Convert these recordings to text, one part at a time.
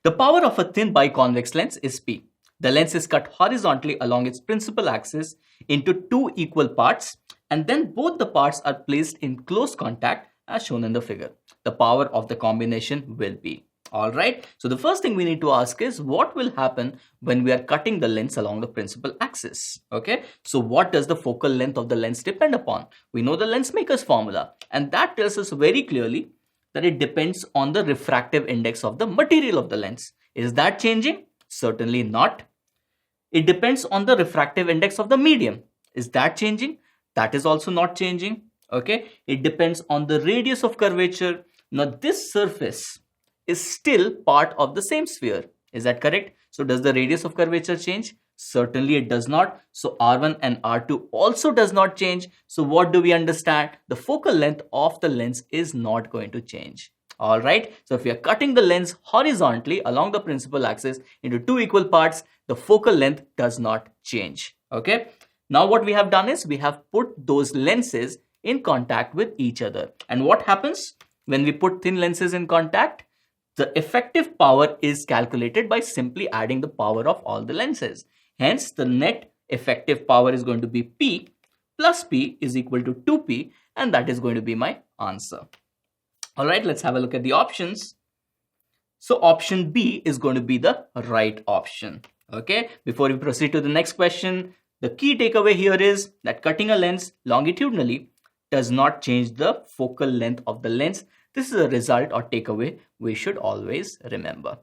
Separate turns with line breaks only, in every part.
The power of a thin biconvex lens is P. The lens is cut horizontally along its principal axis into two equal parts, and then both the parts are placed in close contact as shown in the figure. The power of the combination will be. Alright, so the first thing we need to ask is what will happen when we are cutting the lens along the principal axis. Okay, so what does the focal length of the lens depend upon? We know the lens maker's formula, and that tells us very clearly that it depends on the refractive index of the material of the lens. Is that changing? Certainly not. It depends on the refractive index of the medium. Is that changing? That is also not changing. Okay, it depends on the radius of curvature. Now this surface is still part of the same sphere. Is that correct? So does the radius of curvature change? Certainly it does not. So R1 and R2 also does not change. So what do we understand? The focal length of the lens is not going to change. Alright, so if we are cutting the lens horizontally along the principal axis into two equal parts, the focal length does not change. Okay, now what we have done is we have put those lenses in contact with each other. And what happens when we put thin lenses in contact? The effective power is calculated by simply adding the power of all the lenses. Hence, the net effective power is going to be P plus P is equal to 2P, and that is going to be my answer. All right, let's have a look at the options. So option B is going to be the right option. Okay, before we proceed to the next question, the key takeaway here is that cutting a lens longitudinally does not change the focal length of the lens. This is a result or takeaway we should always remember.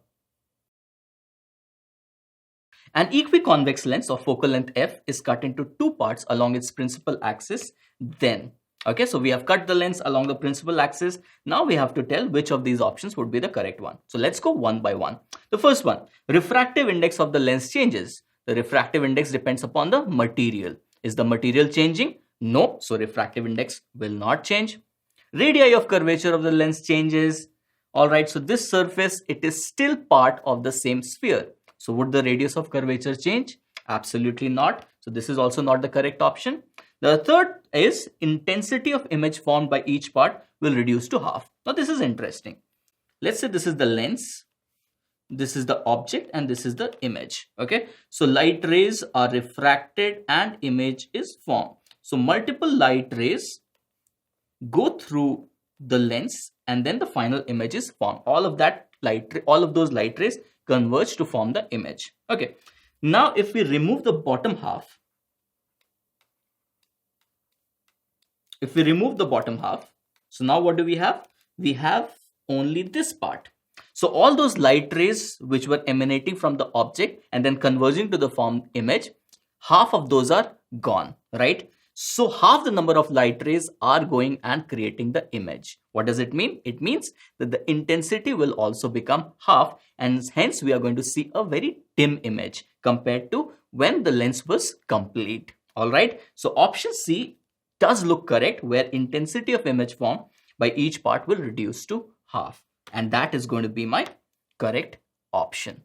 An equiconvex lens of focal length f is cut into two parts along its principal axis. Then, okay, so we have cut the lens along the principal axis. Now we have to tell which of these options would be the correct one. So let's go one by one. The first one, refractive index of the lens changes. The refractive index depends upon the material. Is the material changing? No, so refractive index will not change. Radii of curvature of the lens changes. Alright, so this surface, it is still part of the same sphere. So would the radius of curvature change? Absolutely not. So this is also not the correct option. The third is intensity of image formed by each part will reduce to half. Now this is interesting. Let's say this is the lens, this is the object, and this is the image. Okay, so light rays are refracted and image is formed. So multiple light rays go through the lens and then the final image is formed. All of those light rays converge to form the image. Okay, now if we remove the bottom half, so now what do we have? We have only this part. So all those light rays which were emanating from the object and then converging to the formed image, half of those are gone, right? So half the number of light rays are going and creating the image. What does it mean? It means that the intensity will also become half, and hence we are going to see a very dim image compared to when the lens was complete. All right. So option C does look correct, where intensity of image formed by each part will reduce to half. And that is going to be my correct option.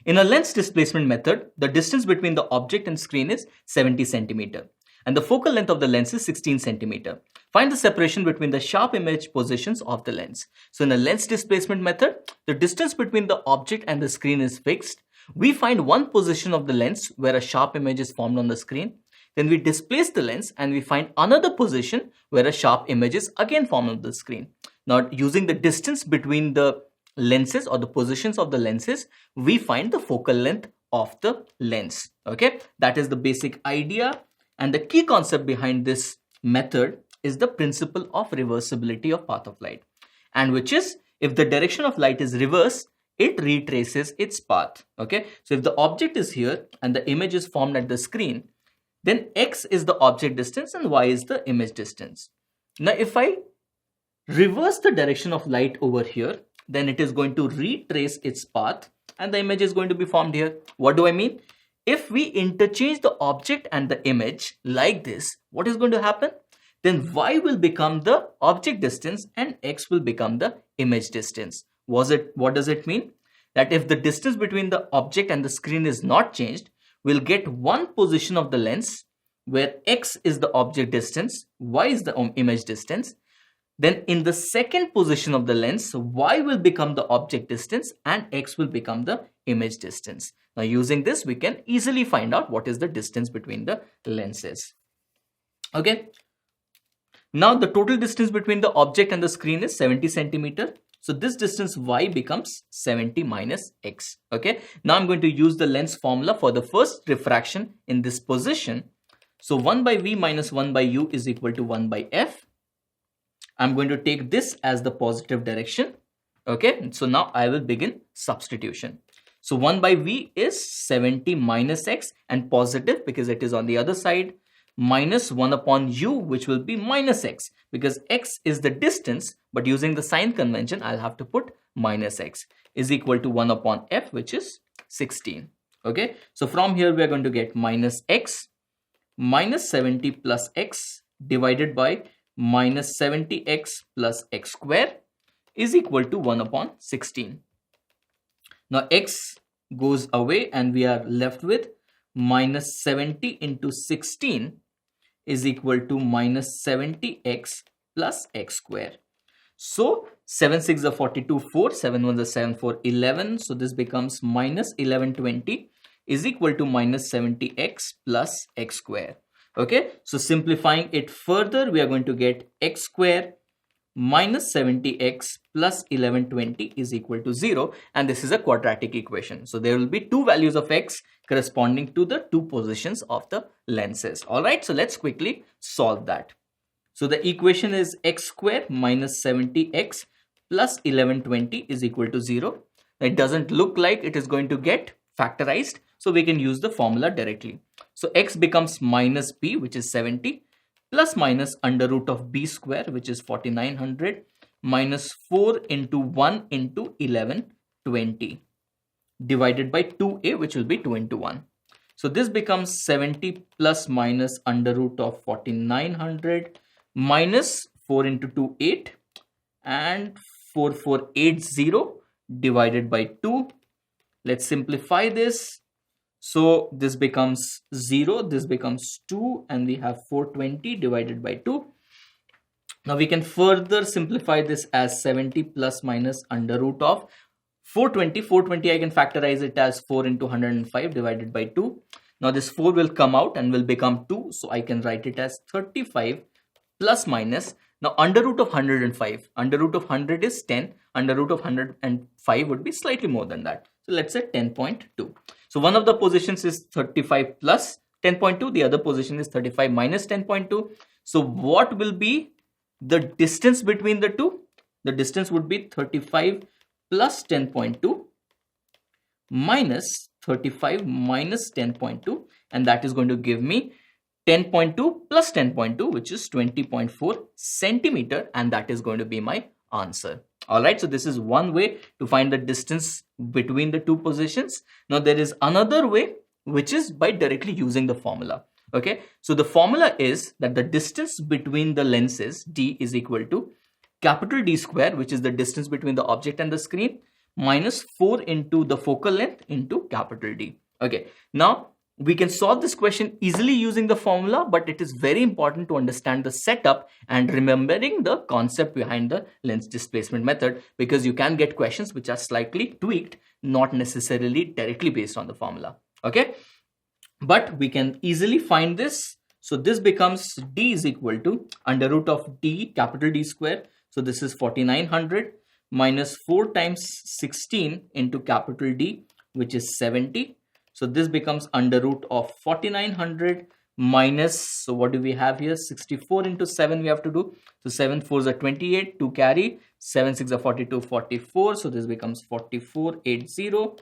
In a lens displacement method, the distance between the object and screen is 70 centimeter and the focal length of the lens is 16 centimeter. Find the separation between the sharp image positions of the lens. So in a lens displacement method, the distance between the object and the screen is fixed. We find one position of the lens where a sharp image is formed on the screen. Then we displace the lens and we find another position where a sharp image is again formed on the screen. Now using the distance between the lenses or the positions of the lenses, we find the focal length of the lens. Okay, that is the basic idea, and the key concept behind this method is the principle of reversibility of path of light, and which is if the direction of light is reversed, it retraces its path. Okay, so if the object is here and the image is formed at the screen, then x is the object distance and y is the image distance. Now if I reverse the direction of light over here, then it is going to retrace its path and the image is going to be formed here. What do I mean? If we interchange the object and the image like this, what is going to happen? Then y will become the object distance and x will become the image distance. What does it mean? That if the distance between the object and the screen is not changed, we'll get one position of the lens where x is the object distance, y is the image distance. then in the second position of the lens, y will become the object distance and x will become the image distance. Now using this, we can easily find out what is the distance between the lenses. Okay. Now the total distance between the object and the screen is 70 centimeter. So this distance y becomes 70 minus x. Okay. Now I'm going to use the lens formula for the first refraction in this position. So 1 by v minus 1 by u is equal to 1 by f. I'm going to take this as the positive direction. Okay. So now I will begin substitution. So 1 by v is 70 minus x and positive because it is on the other side, minus 1 upon u, which will be minus x because x is the distance, but using the sign convention, I'll have to put minus x, is equal to 1 upon f, which is 16. Okay. So from here, we are going to get minus x minus 70 plus x divided by minus 70x plus x square is equal to 1 upon 16. Now x goes away and we are left with minus 70 into 16 is equal to minus 70x plus x square. So 7 6 are 42, 4, 7 1 are 7, 4, 11. So this becomes minus 1120 is equal to minus 70x plus x square. Okay, so simplifying it further, we are going to get x square minus 70x plus 1120 is equal to 0, and this is a quadratic equation. So there will be two values of x corresponding to the two positions of the lenses. All right, so let's quickly solve that. So the equation is x square minus 70x plus 1120 is equal to 0. It doesn't look like it is going to get factorized, so we can use the formula directly. So x becomes minus b, which is 70, plus minus under root of b square, which is 4900, minus 4 into 1 into 1120, divided by 2a, which will be 2 into 1. So this becomes 70 plus minus under root of 4900, minus 4 into 2, 8, and 4480 divided by 2. Let's simplify this. So this becomes 0, this becomes 2, and we have 420 divided by 2. Now we can further simplify this as 70 plus minus under root of 420. 420 I can factorize it as 4 into 105 divided by 2. Now this 4 will come out and will become 2. So I can write it as 35 plus minus. Now under root of 105, under root of 100 is 10. Under root of 105 would be slightly more than that. So let's say 10.2. So one of the positions is 35 plus 10.2. The other position is 35 minus 10.2. So what will be the distance between the two? The distance would be 35 plus 10.2 minus 35 minus 10.2. And that is going to give me 10.2 plus 10.2, which is 20.4 centimeter. And that is going to be my answer. All right, so this is one way to find the distance between the two positions. Now there is another way, which is by directly using the formula. Okay, so the formula is that the distance between the lenses d is equal to capital D square, which is the distance between the object and the screen, minus 4 into the focal length into capital D. Okay, now we can solve this question easily using the formula, but it is very important to understand the setup and remembering the concept behind the lens displacement method, because you can get questions which are slightly tweaked, not necessarily directly based on the formula. Okay, but we can easily find this. So this becomes d is equal to under root of d capital D square. So this is 4900 minus 4 times 16 into capital D, which is 70. So this becomes under root of 4900 minus, so what do we have here? 64 into 7 we have to do. So 7 4s are 28, 2 carry, 7 6 are 42, 44. So this becomes 4480.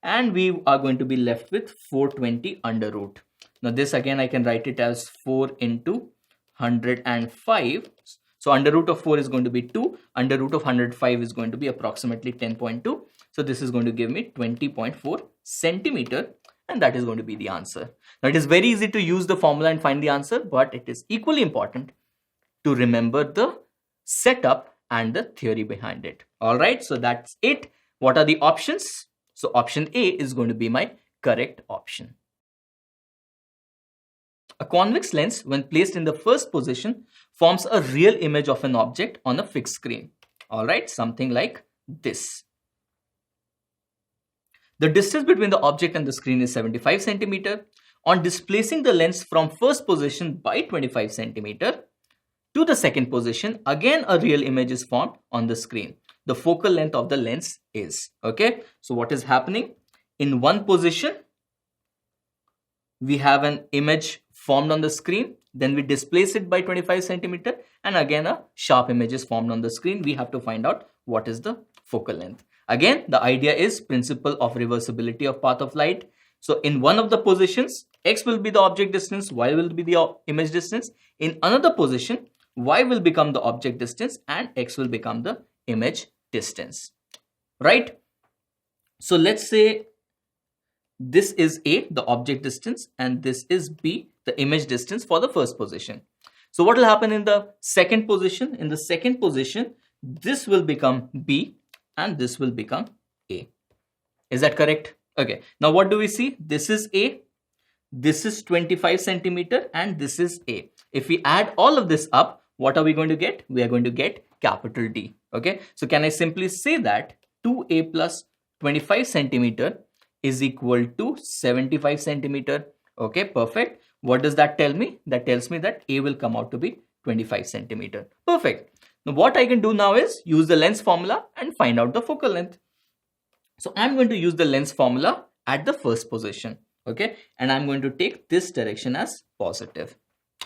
And we are going to be left with 420 under root. Now this again I can write it as 4 into 105. So under root of 4 is going to be 2. Under root of 105 is going to be approximately 10.2. So this is going to give me 20.4 centimeter, and that is going to be the answer. Now it is very easy to use the formula and find the answer, but it is equally important to remember the setup and the theory behind it. All right, so that's it. What are the options? So option A is going to be my correct option. A convex lens, when placed in the first position, forms a real image of an object on a fixed screen. Alright, something like this. The distance between the object and the screen is 75 centimeter. On displacing the lens from first position by 25 centimeter to the second position, again a real image is formed on the screen. The focal length of the lens is, okay? So what is happening? In one position, we have an image formed on the screen, then we displace it by 25 centimeter, and again a sharp image is formed on the screen. We have to find out what is the focal length. Again, the idea is principle of reversibility of path of light. So in one of the positions, x will be the object distance, y will be the image distance. In another position, y will become the object distance and x will become the image distance, right? So let's say this is A, the object distance, and this is B, the image distance for the first position. So what will happen in the second position? In the second position, this will become B and this will become A. Is that correct? Okay. Now what do we see? This is A, this is 25 centimeter, and this is A. If we add all of this up, what are we going to get? We are going to get capital D. Okay. So can I simply say that 2A plus 25 centimeter is equal to 75 centimeter? Okay, perfect. What does that tell me? That tells me that A will come out to be 25 centimeter. Perfect. Now what I can do now is use the lens formula and find out the focal length. So I'm going to use the lens formula at the first position. Okay, and I'm going to take this direction as positive.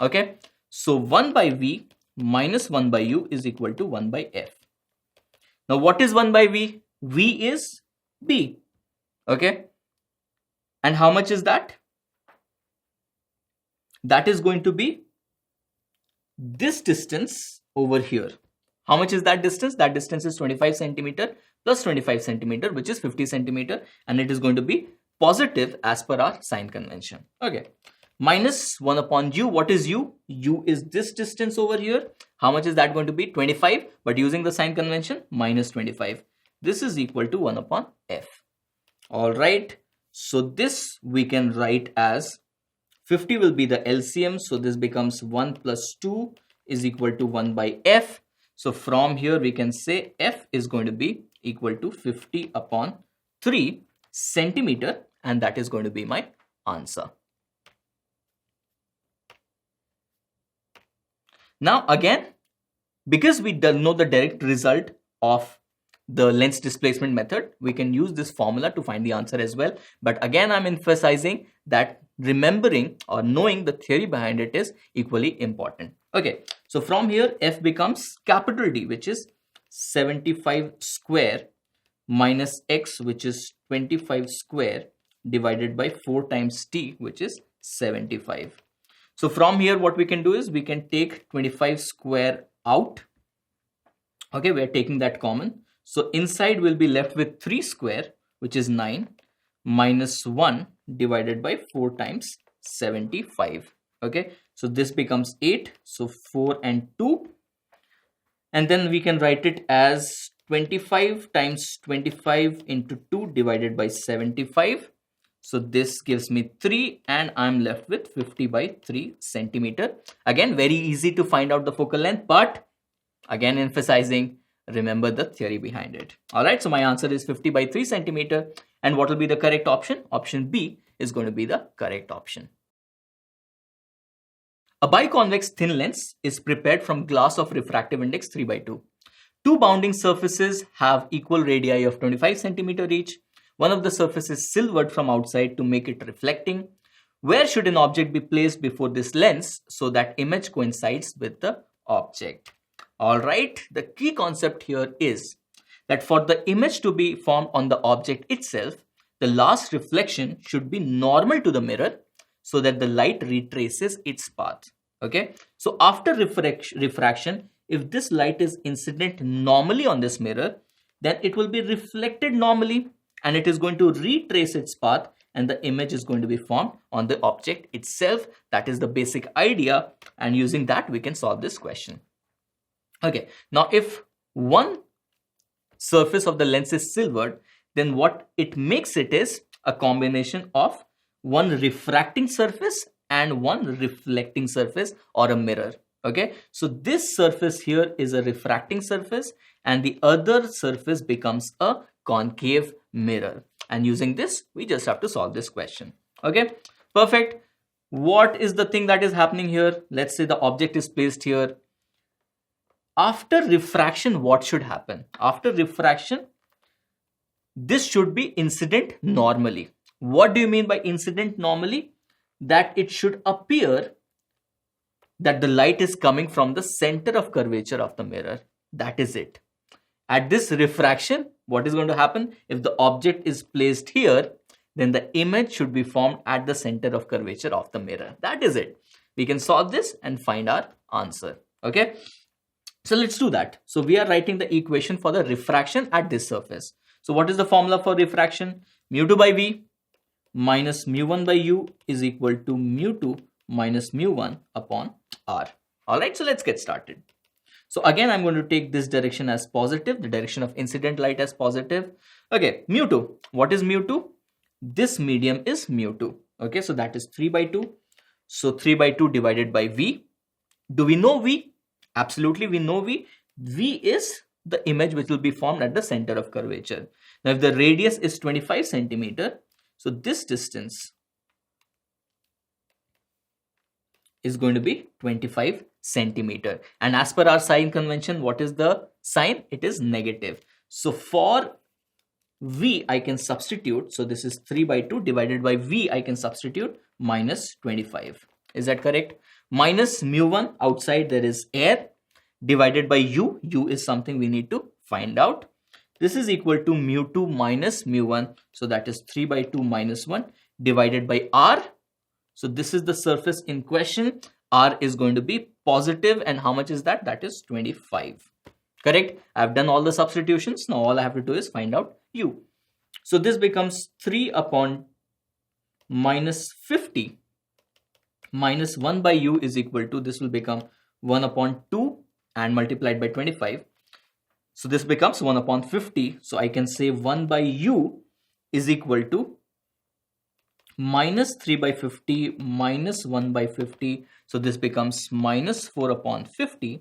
Okay, so 1 by V minus 1 by U is equal to 1 by F. Now what is 1 by V? V is B. Okay, and how much is that? That is going to be this distance over here. How much is that distance? That distance is 25 centimeter plus 25 centimeter, which is 50 centimeter, and it is going to be positive as per our sign convention. Okay, minus 1 upon U. What is U? U is this distance over here. How much is that going to be? 25, but using the sign convention, minus 25. This is equal to 1 upon F. All right, so this we can write as 50 will be the LCM, so this becomes 1 plus 2 is equal to 1 by F. So from here we can say F is going to be equal to 50 upon 3 centimeter, and that is going to be my answer. Now again, because we don't know the direct result of the lens displacement method, we can use this formula to find the answer as well. But again, I'm emphasizing that remembering or knowing the theory behind it is equally important. Okay, so from here F becomes capital D, which is 75 square minus X, which is 25 square, divided by 4 times T, which is 75. So from here what we can do is we can take 25 square out. Okay, we are taking that common. So inside we'll be left with 3 square, which is 9, minus 1 divided by 4 times 75. Okay, so this becomes 8. So 4 and 2. And then we can write it as 25 times 25 into 2 divided by 75. So this gives me 3, and I'm left with 50 by 3 centimeter. Again, very easy to find out the focal length, but again emphasizing, remember the theory behind it. All right, so my answer is 50 by 3 centimeter. And what will be the correct option? Option B is going to be the correct option. A biconvex thin lens is prepared from glass of refractive index 3 by 2. Two bounding surfaces have equal radii of 25 centimeter each. One of the surfaces is silvered from outside to make it reflecting. Where should an object be placed before this lens so that image coincides with the object? Alright, the key concept here is that for the image to be formed on the object itself, the last reflection should be normal to the mirror so that the light retraces its path. Okay, so after refraction, if this light is incident normally on this mirror, then it will be reflected normally and it is going to retrace its path, and the image is going to be formed on the object itself. That is the basic idea, and using that we can solve this question. Okay, now if one surface of the lens is silvered, then what it makes it is a combination of one refracting surface and one reflecting surface or a mirror. Okay, so this surface here is a refracting surface and the other surface becomes a concave mirror. And using this, we just have to solve this question. Okay, perfect. What is the thing that is happening here? Let's say the object is placed here. After refraction, what should happen? After refraction, this should be incident normally. What do you mean by incident normally? That it should appear that the light is coming from the center of curvature of the mirror. That is it. At this refraction, what is going to happen? If the object is placed here, then the image should be formed at the center of curvature of the mirror. That is it. We can solve this and find our answer. Okay. So let's do that. So we are writing the equation for the refraction at this surface. So what is the formula for refraction? Mu2 by V minus mu1 by U is equal to mu2 minus mu1 upon R. All right, so let's get started. So again, I'm going to take this direction as positive, the direction of incident light as positive. Okay, mu2. What is mu2? This medium is mu2. Okay, so that is 3 by 2. So 3 by 2 divided by V. Do we know V? Absolutely, we know V. V is the image which will be formed at the center of curvature. Now, if the radius is 25 centimeter, so this distance is going to be 25 centimeter. And as per our sign convention, what is the sign? It is negative. So for V, I can substitute. So this is 3 by 2 divided by V, I can substitute minus 25. Is that correct? Minus mu1, outside there is air, divided by U. U is something we need to find out. This is equal to mu2 minus mu1. So that is 3 by 2 minus 1 divided by R. So this is the surface in question. R is going to be positive, and how much is that? That is 25. Correct? I've done all the substitutions. Now all I have to do is find out U. So this becomes 3 upon minus 50 minus 1 by U is equal to, this will become 1 upon 2 and multiplied by 25. So this becomes 1 upon 50. So I can say 1 by U is equal to minus 3 by 50 minus 1 by 50. So this becomes minus 4 upon 50.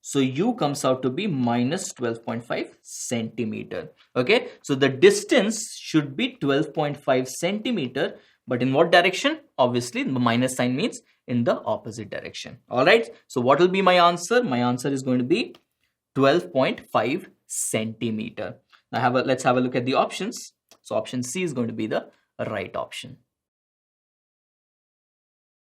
So U comes out to be minus 12.5 centimeter. Okay, so the distance should be 12.5 centimeter, but in what direction? Obviously, the minus sign means in the opposite direction. All right, so what will be my answer? My answer is going to be 12.5 centimeter. Now let's have a look at the options. So option C is going to be the right option.